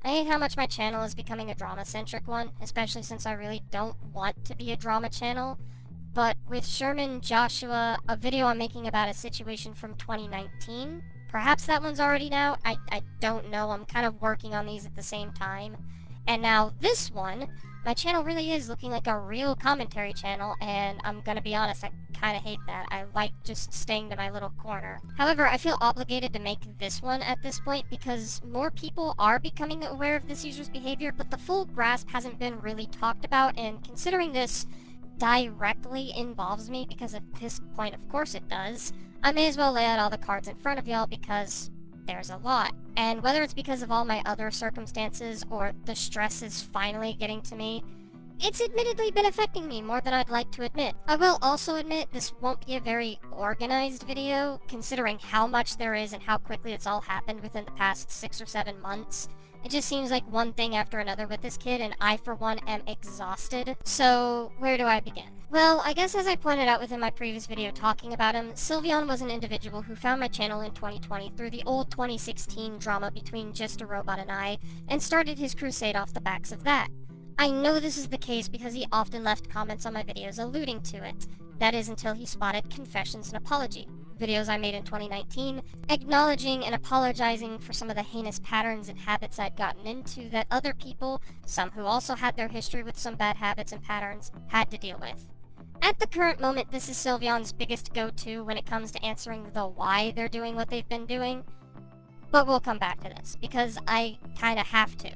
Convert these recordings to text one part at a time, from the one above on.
I hate how much my channel is becoming a drama-centric one, especially since I really don't want to be a drama channel. But with Sherman Joshua, a video I'm making about a situation from 2019, perhaps that one's already now, I don't know, I'm kind of working on these at the same time. And now this one, my channel really is looking like a real commentary channel, and I'm gonna be honest, I kinda hate that. I like just staying to my little corner. However, I feel obligated to make this one at this point because more people are becoming aware of this user's behavior, but the full grasp hasn't been really talked about, and considering this directly involves me, because at this point of course it does, I may as well lay out all the cards in front of y'all because there's a lot. And whether it's because of all my other circumstances or the stress is finally getting to me, it's admittedly been affecting me more than I'd like to admit. I will also admit this won't be a very organized video, considering how much there is and how quickly it's all happened within the past 6 or 7 months. It just seems like one thing after another with this kid, and I, for one, am exhausted. So, where do I begin? Well, I guess as I pointed out within my previous video talking about him, Sylveon was an individual who found my channel in 2020 through the old 2016 drama between Just a Robot and I, and started his crusade off the backs of that. I know this is the case because he often left comments on my videos alluding to it. That is until he spotted Confessions and Apology, videos I made in 2019, acknowledging and apologizing for some of the heinous patterns and habits I'd gotten into that other people, some who also had their history with some bad habits and patterns, had to deal with. At the current moment, this is Sylveon's biggest go-to when it comes to answering the why they're doing what they've been doing. But we'll come back to this, because I kinda have to.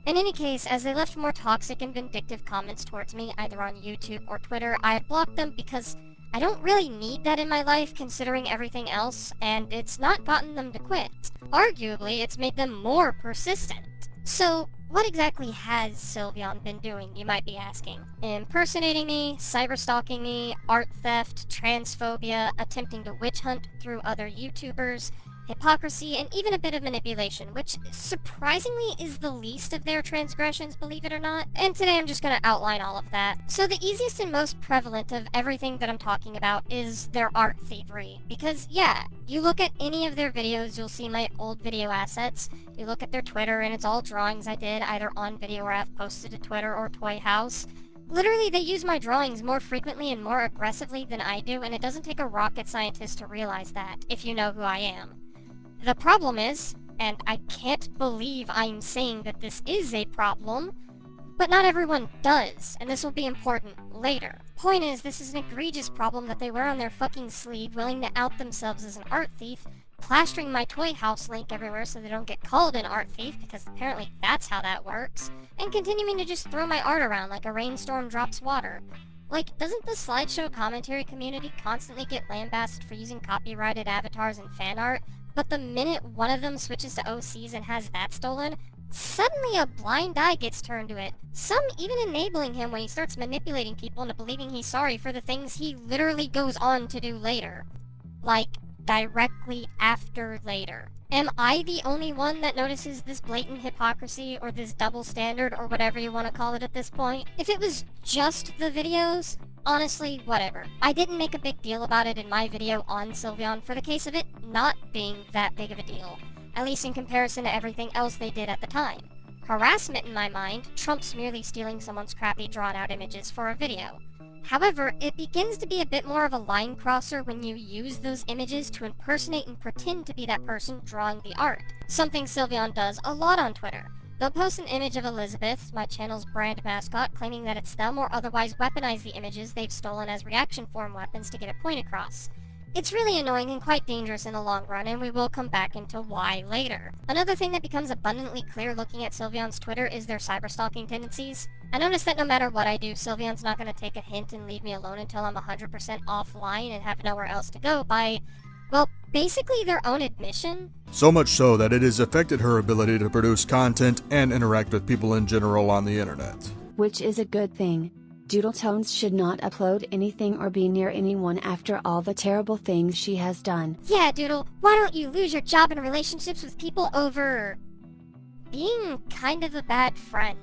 In any case, as they left more toxic and vindictive comments towards me, either on YouTube or Twitter, I had blocked them because I don't really need that in my life considering everything else, and it's not gotten them to quit. Arguably, it's made them more persistent. So, what exactly has Sylveon been doing, you might be asking? Impersonating me, cyberstalking me, art theft, transphobia, attempting to witch hunt through other YouTubers, hypocrisy, and even a bit of manipulation, which surprisingly is the least of their transgressions, believe it or not. And today I'm just going to outline all of that. So the easiest and most prevalent of everything that I'm talking about is their art thievery. Because yeah, you look at any of their videos, you'll see my old video assets. You look at their Twitter and it's all drawings I did either on video or I've posted to Twitter or Toy House. Literally, they use my drawings more frequently and more aggressively than I do, and it doesn't take a rocket scientist to realize that, if you know who I am. The problem is, and I can't believe I'm saying that this is a problem, but not everyone does, and this will be important later. Point is, this is an egregious problem that they wear on their fucking sleeve, willing to out themselves as an art thief, plastering my Toy House link everywhere so they don't get called an art thief, because apparently that's how that works, and continuing to just throw my art around like a rainstorm drops water. Like, doesn't the slideshow commentary community constantly get lambasted for using copyrighted avatars and fan art? But the minute one of them switches to OCs and has that stolen, suddenly a blind eye gets turned to it. Some even enabling him when he starts manipulating people into believing he's sorry for the things he literally goes on to do later. Like, directly after later. Am I the only one that notices this blatant hypocrisy or this double standard or whatever you want to call it at this point? If it was just the videos, honestly, whatever. I didn't make a big deal about it in my video on Sylveon for the case of it not being that big of a deal, at least in comparison to everything else they did at the time. Harassment, in my mind, trumps merely stealing someone's crappy drawn-out images for a video. However, it begins to be a bit more of a line crosser when you use those images to impersonate and pretend to be that person drawing the art, something Sylveon does a lot on Twitter. They'll post an image of Elizabeth, my channel's brand mascot, claiming that it's them, or otherwise weaponize the images they've stolen as reaction form weapons to get a point across. It's really annoying and quite dangerous in the long run, and we will come back into why later. Another thing that becomes abundantly clear looking at Sylveon's Twitter is their cyberstalking tendencies. I notice that no matter what I do, Sylveon's not going to take a hint and leave me alone until I'm 100% offline and have nowhere else to go by, well, basically their own admission. So much so that it has affected her ability to produce content and interact with people in general on the internet. Which is a good thing. Doodletones should not upload anything or be near anyone after all the terrible things she has done. Yeah, Doodle, why don't you lose your job and relationships with people over being kind of a bad friend?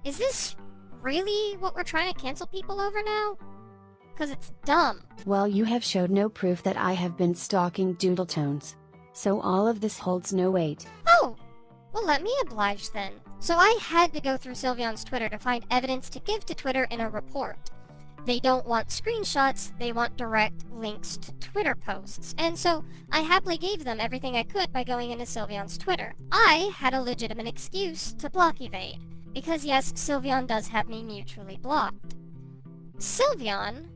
Is this really what we're trying to cancel people over now? Because it's dumb. Well, you have showed no proof that I have been stalking Doodletones. So all of this holds no weight. Oh, Well, let me oblige then. So I had to go through Sylveon's Twitter to find evidence to give to Twitter in a report. They don't want screenshots, they want direct links to Twitter posts. And so I happily gave them everything I could by going into Sylveon's Twitter. I had a legitimate excuse to block evade. Because yes, Sylveon does have me mutually blocked. Sylveon,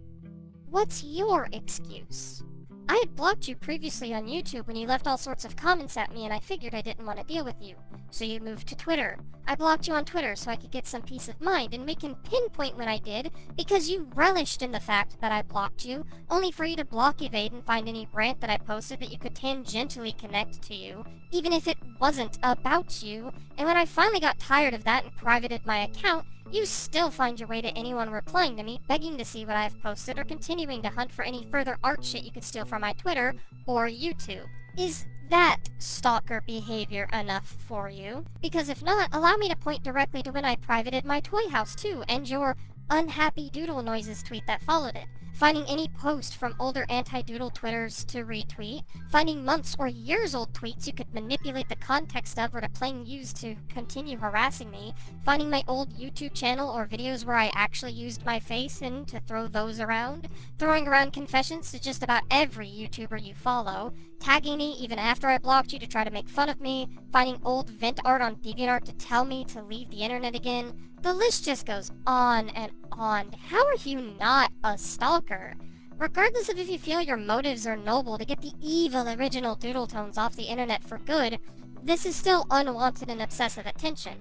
what's your excuse? I had blocked you previously on YouTube when you left all sorts of comments at me and I figured I didn't want to deal with you. So you moved to Twitter. I blocked you on Twitter so I could get some peace of mind, and we can pinpoint when I did because you relished in the fact that I blocked you, only for you to block evade and find any rant that I posted that you could tangentially connect to you, even if it wasn't about you. And when I finally got tired of that and privated my account, you still find your way to anyone replying to me, begging to see what I've posted, or continuing to hunt for any further art shit you could steal from my Twitter or YouTube. Is that stalker behavior enough for you? Because if not, allow me to point directly to when I privated my toy house too, and your unhappy doodle noises tweet that followed it. Finding any post from older anti-doodle Twitters to retweet, finding months or years old tweets you could manipulate the context of or to plain use to continue harassing me, finding my old YouTube channel or videos where I actually used my face and to throw those around, throwing around confessions to just about every YouTuber you follow, tagging me even after I blocked you to try to make fun of me, finding old vent art on DeviantArt to tell me to leave the internet again. The list just goes on and on. How are you not a stalker? Regardless of if you feel your motives are noble to get the evil original Doodletones off the internet for good, this is still unwanted and obsessive attention.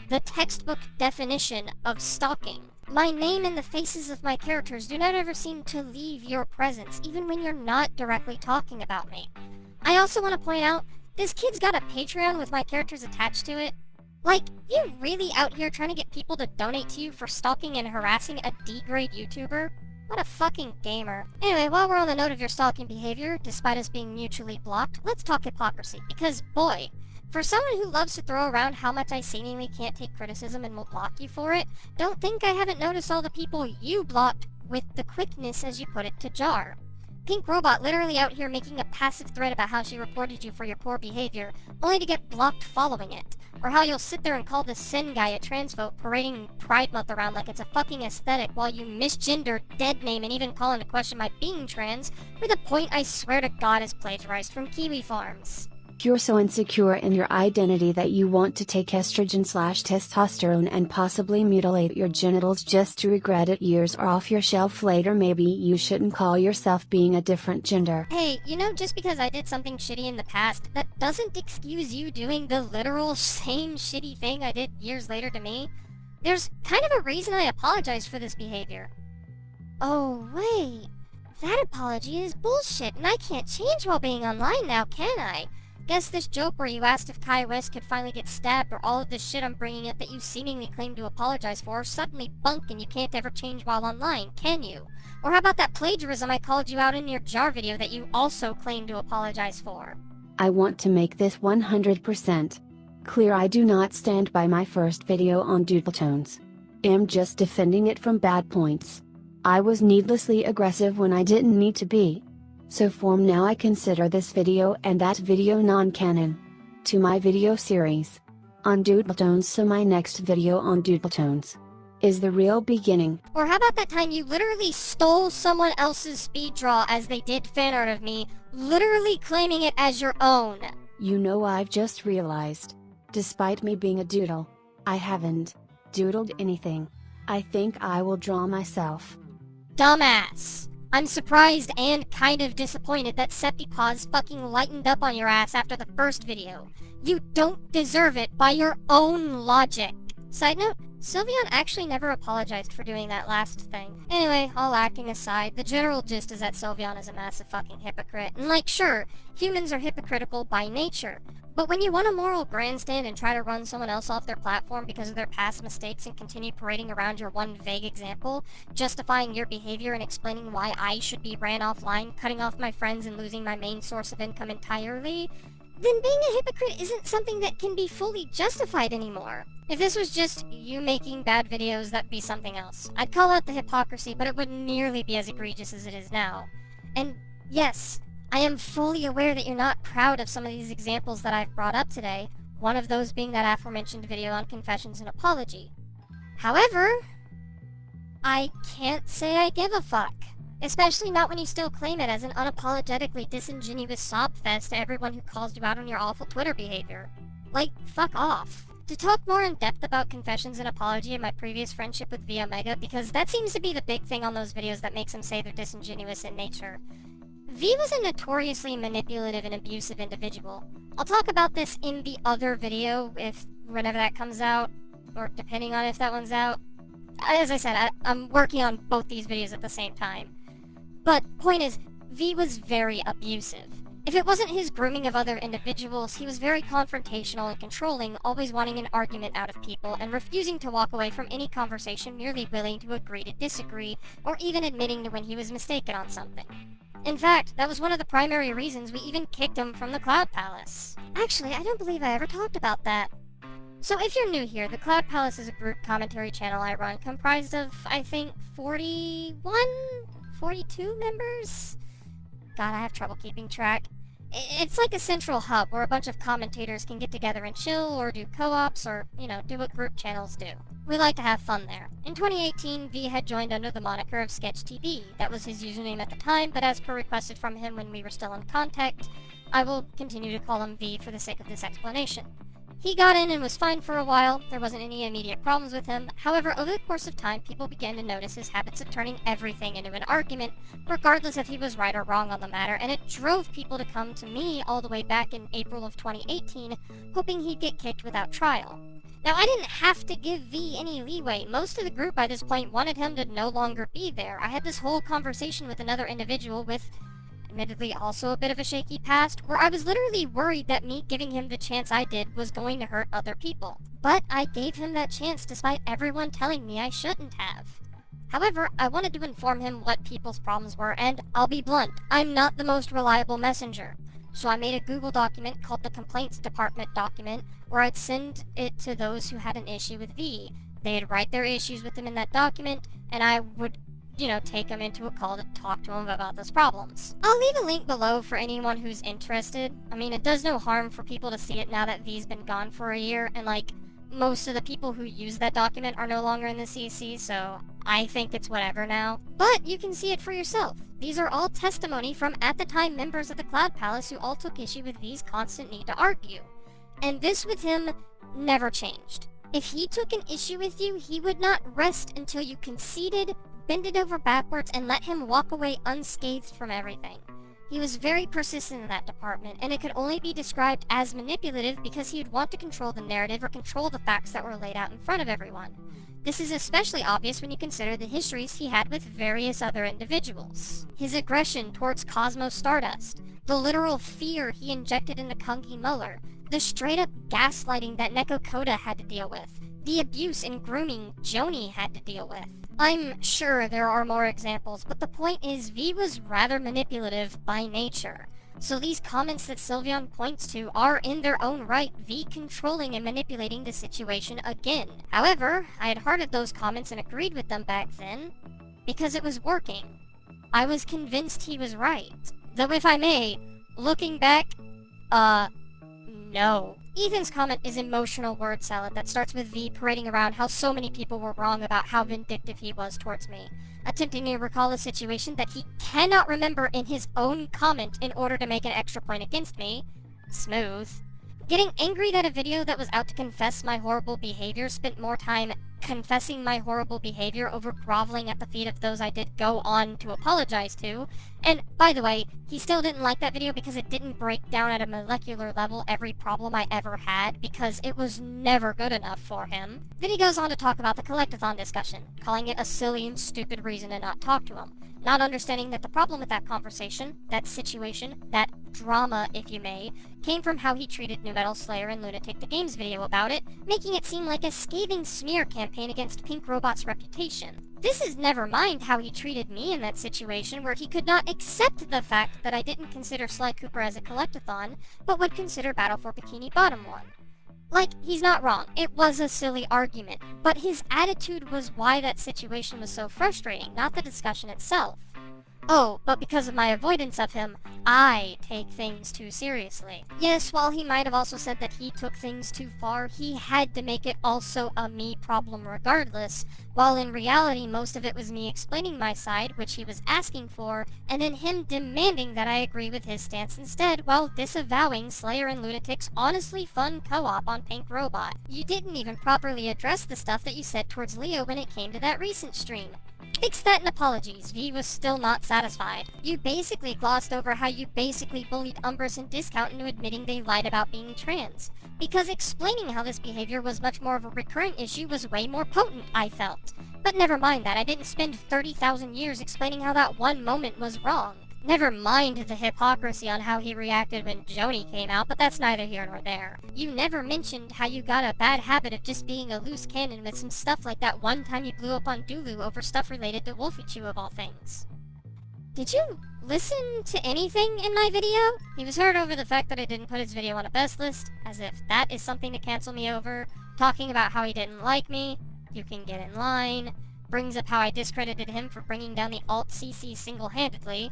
The textbook definition of stalking. My name and the faces of my characters do not ever seem to leave your presence, even when you're not directly talking about me. I also want to point out, this kid's got a Patreon with my characters attached to it. Like, you really out here trying to get people to donate to you for stalking and harassing a D-grade YouTuber? What a fucking gamer. Anyway, while we're on the note of your stalking behavior, despite us being mutually blocked, let's talk hypocrisy. Because, boy, for someone who loves to throw around how much I seemingly can't take criticism and will block you for it, don't think I haven't noticed all the people you blocked with the quickness as you put it to jar. Pink Robot literally out here making a passive thread about how she reported you for your poor behavior, only to get blocked following it. Or how you'll sit there and call the Sin guy a transvote parading Pride Month around like it's a fucking aesthetic while you misgender, dead name, and even call into question my being trans, with a point I swear to God is plagiarized from Kiwi Farms. You're so insecure in your identity that you want to take estrogen/testosterone and possibly mutilate your genitals just to regret it years or off your shelf later. Maybe you shouldn't call yourself being a different gender. Hey, you know, just because I did something shitty in the past, that doesn't excuse you doing the literal same shitty thing I did years later to me. There's kind of a reason I apologize for this behavior. Oh, wait. That apology is bullshit, and I can't change while being online now, can I? Guess this joke where you asked if Kai West could finally get stabbed, or all of this shit I'm bringing up that you seemingly claim to apologize for, suddenly bunk and you can't ever change while online, can you? Or how about that plagiarism I called you out in your jar video that you also claim to apologize for? I want to make this 100% clear. I do not stand by my first video on Doodletones. I'm just defending it from bad points. I was needlessly aggressive when I didn't need to be. So from now I consider this video and that video non-canon to my video series on Doodletones, so my next video on Doodletones is the real beginning. Or how about that time you literally stole someone else's speed draw as they did fan art of me, literally claiming it as your own? You know, I've just realized, despite me being a doodle, I haven't doodled anything. I think I will draw myself. Dumbass. I'm surprised and kind of disappointed that Septipaws fucking lightened up on your ass after the first video. You don't deserve it by your own logic. Side note, Sylveon actually never apologized for doing that last thing. Anyway, all acting aside, the general gist is that Sylveon is a massive fucking hypocrite. And like, sure, humans are hypocritical by nature. But when you want a moral grandstand and try to run someone else off their platform because of their past mistakes and continue parading around your one vague example, justifying your behavior and explaining why I should be ran offline, cutting off my friends and losing my main source of income entirely, then being a hypocrite isn't something that can be fully justified anymore. If this was just you making bad videos, that'd be something else. I'd call out the hypocrisy, but it wouldn't nearly be as egregious as it is now. And yes, I am fully aware that you're not proud of some of these examples that I've brought up today, one of those being that aforementioned video on confessions and apology. However, I can't say I give a fuck. Especially not when you still claim it as an unapologetically disingenuous sob fest to everyone who calls you out on your awful Twitter behavior. Like, fuck off. To talk more in depth about confessions and apology and my previous friendship with V Omega, because that seems to be the big thing on those videos that makes them say they're disingenuous in nature. V was a notoriously manipulative and abusive individual. I'll talk about this in the other video whenever that comes out, or depending on if that one's out. As I said, I'm working on both these videos at the same time. But point is, V was very abusive. If it wasn't his grooming of other individuals, he was very confrontational and controlling, always wanting an argument out of people, and refusing to walk away from any conversation, merely willing to agree to disagree, or even admitting to when he was mistaken on something. In fact, that was one of the primary reasons we even kicked him from the Cloud Palace. Actually, I don't believe I ever talked about that. So if you're new here, the Cloud Palace is a group commentary channel I run, comprised of, I think, 42 members? God, I have trouble keeping track. It's like a central hub where a bunch of commentators can get together and chill, or do co-ops, or, do what group channels do. We like to have fun there. In 2018, V had joined under the moniker of SketchTV. That was his username at the time, but as per requested from him when we were still in contact, I will continue to call him V for the sake of this explanation. He got in and was fine for a while. There wasn't any immediate problems with him. However, over the course of time, people began to notice his habits of turning everything into an argument, regardless if he was right or wrong on the matter, and it drove people to come to me all the way back in April of 2018, hoping he'd get kicked without trial. Now, I didn't have to give V any leeway. Most of the group by this point wanted him to no longer be there. I had this whole conversation with another individual with, admittedly also a bit of a shaky past, where I was literally worried that me giving him the chance I did was going to hurt other people. But I gave him that chance despite everyone telling me I shouldn't have. However, I wanted to inform him what people's problems were, and I'll be blunt, I'm not the most reliable messenger. So I made a Google document called the Complaints Department document, where I'd send it to those who had an issue with V. They'd write their issues with them in that document, and I would take them into a call to talk to them about those problems. I'll leave a link below for anyone who's interested. I mean, it does no harm for people to see it now that V's been gone for a year, and most of the people who use that document are no longer in the CC, so I think it's whatever now. But you can see it for yourself. These are all testimony from at the time members of the Cloud Palace who all took issue with V's constant need to argue. And this with him never changed. If he took an issue with you, he would not rest until you conceded, bend it over backwards, and let him walk away unscathed from everything. He was very persistent in that department, and it could only be described as manipulative because he would want to control the narrative or control the facts that were laid out in front of everyone. This is especially obvious when you consider the histories he had with various other individuals. His aggression towards Cosmo Stardust, the literal fear he injected into Kungi Muller, the straight-up gaslighting that Neko Koda had to deal with, the abuse and grooming Joni had to deal with. I'm sure there are more examples, but the point is V was rather manipulative by nature. So these comments that Sylveon points to are in their own right V controlling and manipulating the situation again. However, I had hearted those comments and agreed with them back then, because it was working. I was convinced he was right. Though if I may, looking back, no. Ethan's comment is emotional word salad that starts with V parading around how so many people were wrong about how vindictive he was towards me, attempting to recall a situation that he cannot remember in his own comment in order to make an extra point against me. Smooth. Getting angry that a video that was out to confess my horrible behavior spent more time confessing my horrible behavior over groveling at the feet of those I did go on to apologize to. And, by the way, he still didn't like that video because it didn't break down at a molecular level every problem I ever had, because it was never good enough for him. Then he goes on to talk about the Collectathon discussion, calling it a silly and stupid reason to not talk to him, not understanding that the problem with that conversation, that situation, that drama, if you may, came from how he treated Nu Metal Slayer and Lunatic the Game's video about it, making it seem like a scathing smear campaign against Pink Robot's reputation. This is never mind how he treated me in that situation, where he could not accept the fact that I didn't consider Sly Cooper as a collectathon, but would consider Battle for Bikini Bottom one. He's not wrong, it was a silly argument, but his attitude was why that situation was so frustrating, not the discussion itself. Oh, but because of my avoidance of him, I take things too seriously. Yes, while he might have also said that he took things too far, he had to make it also a me problem regardless, while in reality most of it was me explaining my side, which he was asking for, and then him demanding that I agree with his stance instead, while disavowing Slayer and Lunatic's honestly fun co-op on Pink Robot. You didn't even properly address the stuff that you said towards Leo when it came to that recent stream. Fix that and apologies, V was still not satisfied. You basically glossed over how you basically bullied Umbrus and Discount into admitting they lied about being trans. Because explaining how this behavior was much more of a recurring issue was way more potent, I felt. But never mind that, I didn't spend 30,000 years explaining how that one moment was wrong. Never mind the hypocrisy on how he reacted when Joni came out, but that's neither here nor there. You never mentioned how you got a bad habit of just being a loose cannon with some stuff like that one time you blew up on Dulu over stuff related to Wolfichu of all things. Did you listen to anything in my video? He was hurt over the fact that I didn't put his video on a best list, as if that is something to cancel me over, talking about how he didn't like me, you can get in line, brings up how I discredited him for bringing down the alt-CC single-handedly.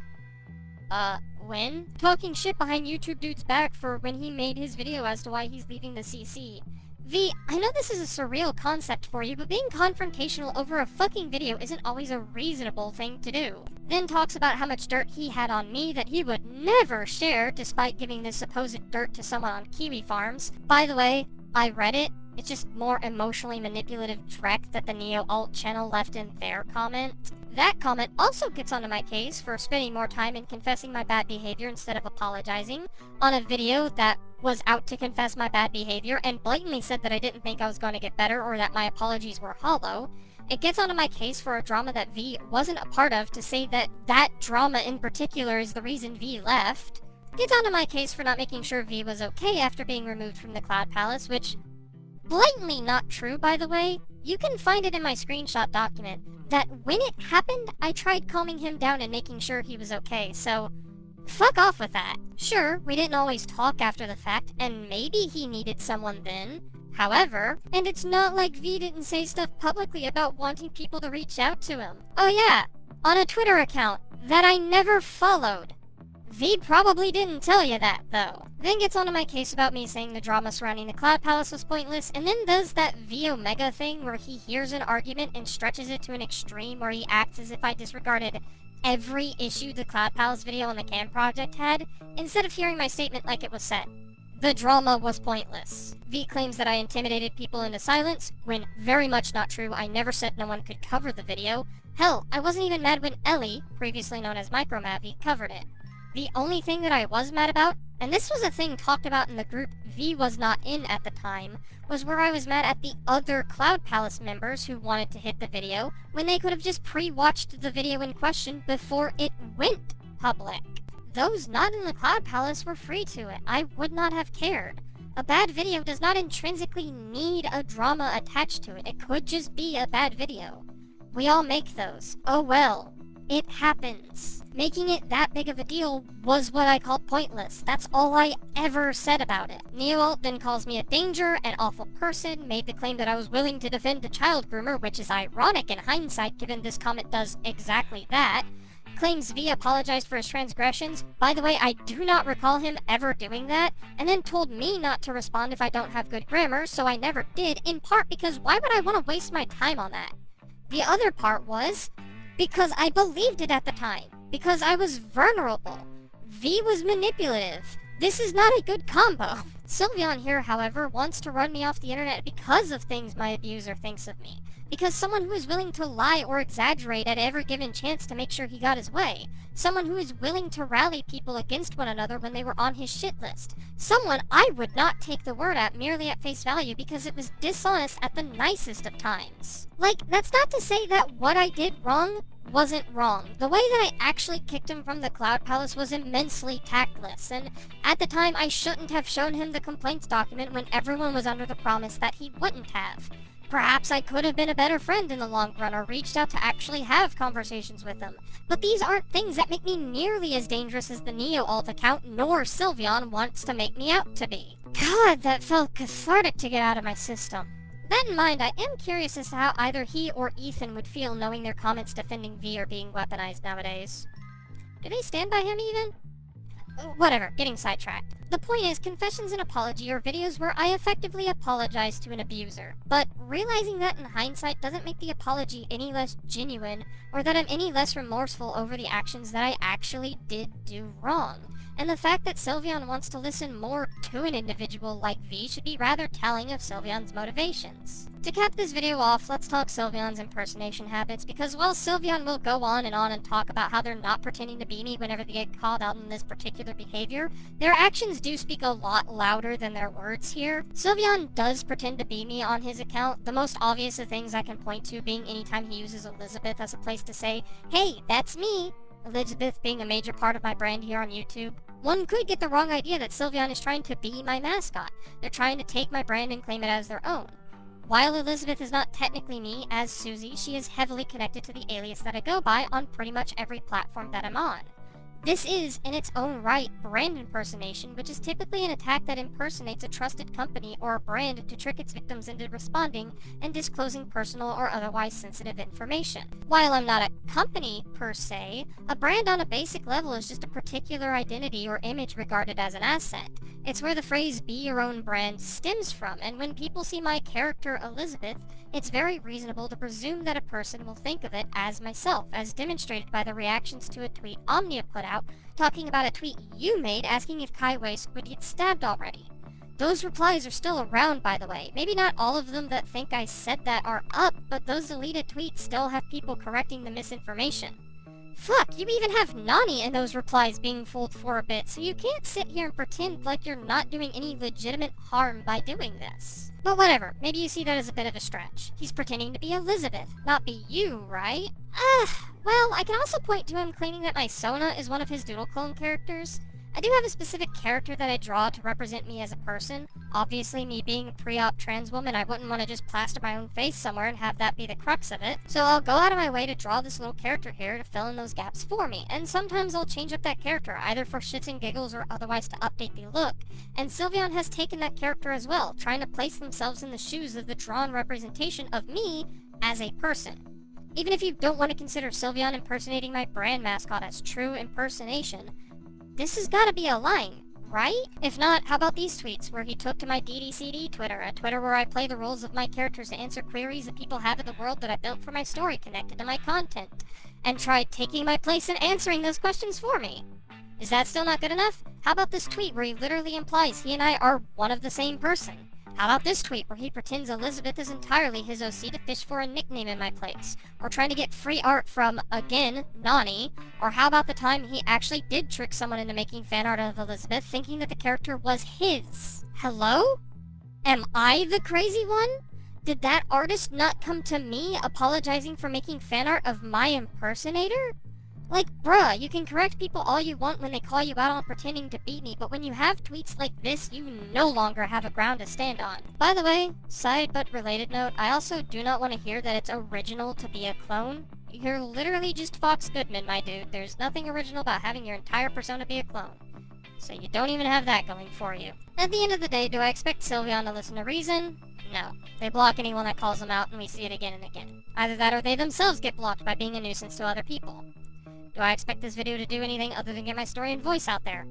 When? Talking shit behind YouTube Dude's back for when he made his video as to why he's leaving the CC. V, I know this is a surreal concept for you, but being confrontational over a fucking video isn't always a reasonable thing to do. Then talks about how much dirt he had on me that he would never share despite giving this supposed dirt to someone on Kiwi Farms. By the way, I read it. It's just more emotionally manipulative dreck that the Neo Alt channel left in their comment. That comment also gets onto my case for spending more time in confessing my bad behavior instead of apologizing on a video that was out to confess my bad behavior and blatantly said that I didn't think I was going to get better or that my apologies were hollow. It gets onto my case for a drama that V wasn't a part of to say that that drama in particular is the reason V left. Gets onto my case for not making sure V was okay after being removed from the Cloud Palace, which blatantly not true, by the way. You can find it in my screenshot document that when it happened, I tried calming him down and making sure he was okay, so fuck off with that. Sure, we didn't always talk after the fact, and maybe he needed someone then. However, and it's not like V didn't say stuff publicly about wanting people to reach out to him. Oh yeah, on a Twitter account that I never followed. V probably didn't tell you that, though. Then gets onto my case about me saying the drama surrounding the Cloud Palace was pointless, and then does that V Omega thing where he hears an argument and stretches it to an extreme where he acts as if I disregarded every issue the Cloud Palace video on the Cam Project had, instead of hearing my statement like it was said. The drama was pointless. V claims that I intimidated people into silence, when very much not true. I never said no one could cover the video. Hell, I wasn't even mad when Ellie, previously known as Micromavi, covered it. The only thing that I was mad about, and this was a thing talked about in the group V was not in at the time, was where I was mad at the other Cloud Palace members who wanted to hit the video when they could have just pre-watched the video in question before it went public. Those not in the Cloud Palace were free to it. I would not have cared. A bad video does not intrinsically need a drama attached to it. It could just be a bad video. We all make those. Oh well. It happens. Making it that big of a deal was what I called pointless. That's all I ever said about it. NeoAlt then calls me a danger, an awful person, made the claim that I was willing to defend a child groomer, which is ironic in hindsight given this comment does exactly that. Claims V apologized for his transgressions. By the way, I do not recall him ever doing that, and then told me not to respond if I don't have good grammar, so I never did, in part because why would I want to waste my time on that? The other part was because I believed it at the time. Because I was vulnerable. V was manipulative. This is not a good combo. Sylveon here, however, wants to run me off the internet because of things my abuser thinks of me. Because someone who is willing to lie or exaggerate at every given chance to make sure he got his way. Someone who is willing to rally people against one another when they were on his shit list. Someone I would not take the word at merely at face value because it was dishonest at the nicest of times. Like, that's not to say that what I did wrong wasn't wrong. The way that I actually kicked him from the Cloud Palace was immensely tactless, and at the time I shouldn't have shown him the complaints document when everyone was under the promise that he wouldn't have. Perhaps I could have been a better friend in the long run or reached out to actually have conversations with him. But these aren't things that make me nearly as dangerous as the NeoAlt account nor Sylveon wants to make me out to be. God, that felt cathartic to get out of my system. That in mind, I am curious as to how either he or Ethan would feel knowing their comments defending V are being weaponized nowadays. Do they stand by him even? Whatever, getting sidetracked. The point is, confessions and apology are videos where I effectively apologize to an abuser. But realizing that in hindsight doesn't make the apology any less genuine, or that I'm any less remorseful over the actions that I actually did do wrong. And the fact that Sylveon wants to listen more to an individual like V should be rather telling of Sylveon's motivations. To cap this video off, let's talk Sylveon's impersonation habits, because while Sylveon will go on and talk about how they're not pretending to be me whenever they get called out on this particular behavior, their actions do speak a lot louder than their words here. Sylveon does pretend to be me on his account, the most obvious of things I can point to being anytime he uses Elizabeth as a place to say, "Hey, that's me!" Elizabeth being a major part of my brand here on YouTube. One could get the wrong idea that Sylveon is trying to be my mascot. They're trying to take my brand and claim it as their own. While Elizabeth is not technically me as Susie, she is heavily connected to the alias that I go by on pretty much every platform that I'm on. This is, in its own right, brand impersonation, which is typically an attack that impersonates a trusted company or a brand to trick its victims into responding and disclosing personal or otherwise sensitive information. While I'm not a company, per se, a brand on a basic level is just a particular identity or image regarded as an asset. It's where the phrase "be your own brand" stems from, and when people see my character Elizabeth, it's very reasonable to presume that a person will think of it as myself, as demonstrated by the reactions to a tweet Omnia put out talking about a tweet you made asking if Kai Wei would get stabbed already. Those replies are still around, by the way. Maybe not all of them that think I said that are up, but those deleted tweets still have people correcting the misinformation. Fuck, you even have Nani in those replies being fooled for a bit, so you can't sit here and pretend like you're not doing any legitimate harm by doing this. But whatever, maybe you see that as a bit of a stretch. He's pretending to be Elizabeth, not be you, right? Well, I can also point to him claiming that my Sona is one of his Doodle clone characters. I do have a specific character that I draw to represent me as a person. Obviously, me being a pre-op trans woman, I wouldn't want to just plaster my own face somewhere and have that be the crux of it. So I'll go out of my way to draw this little character here to fill in those gaps for me. And sometimes I'll change up that character, either for shits and giggles or otherwise to update the look. And Sylveon has taken that character as well, trying to place themselves in the shoes of the drawn representation of me as a person. Even if you don't want to consider Sylveon impersonating my brand mascot as true impersonation, this has gotta be a line, right? If not, how about these tweets where he took to my DDCD Twitter, a Twitter where I play the roles of my characters to answer queries that people have in the world that I built for my story connected to my content, and tried taking my place and answering those questions for me. Is that still not good enough? How about this tweet where he literally implies he and I are one of the same person? How about this tweet where he pretends Elizabeth is entirely his OC to fish for a nickname in my place? Or trying to get free art from, again, Nani? Or how about the time he actually did trick someone into making fan art of Elizabeth thinking that the character was his? Hello? Am I the crazy one? Did that artist not come to me apologizing for making fan art of my impersonator? Like, bruh, you can correct people all you want when they call you out on pretending to be me, but when you have tweets like this, you no longer have a ground to stand on. By the way, side but related note, I also do not want to hear that it's original to be a clone. You're literally just Fox Goodman, my dude. There's nothing original about having your entire persona be a clone. So you don't even have that going for you. At the end of the day, do I expect Sylveon to listen to reason? No. They block anyone that calls them out, and we see it again and again. Either that or they themselves get blocked by being a nuisance to other people. Do I expect this video to do anything other than get my story and voice out there?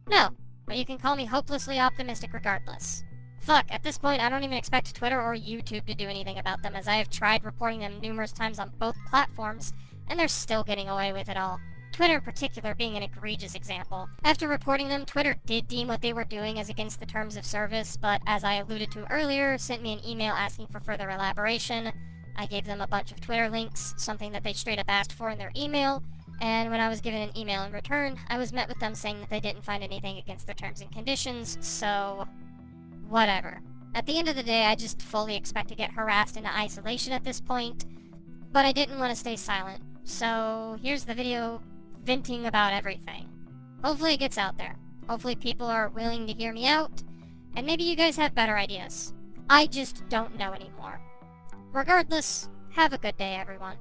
No, but you can call me hopelessly optimistic regardless. Fuck, at this point I don't even expect Twitter or YouTube to do anything about them, as I have tried reporting them numerous times on both platforms, and they're still getting away with it all. Twitter in particular being an egregious example. After reporting them, Twitter did deem what they were doing as against the terms of service, but as I alluded to earlier, sent me an email asking for further elaboration. I gave them a bunch of Twitter links, something that they straight up asked for in their email, and when I was given an email in return, I was met with them saying that they didn't find anything against their terms and conditions, so whatever. At the end of the day, I just fully expect to get harassed into isolation at this point, but I didn't want to stay silent, so here's the video venting about everything. Hopefully it gets out there. Hopefully people are willing to hear me out, and maybe you guys have better ideas. I just don't know anymore. Regardless, have a good day, everyone.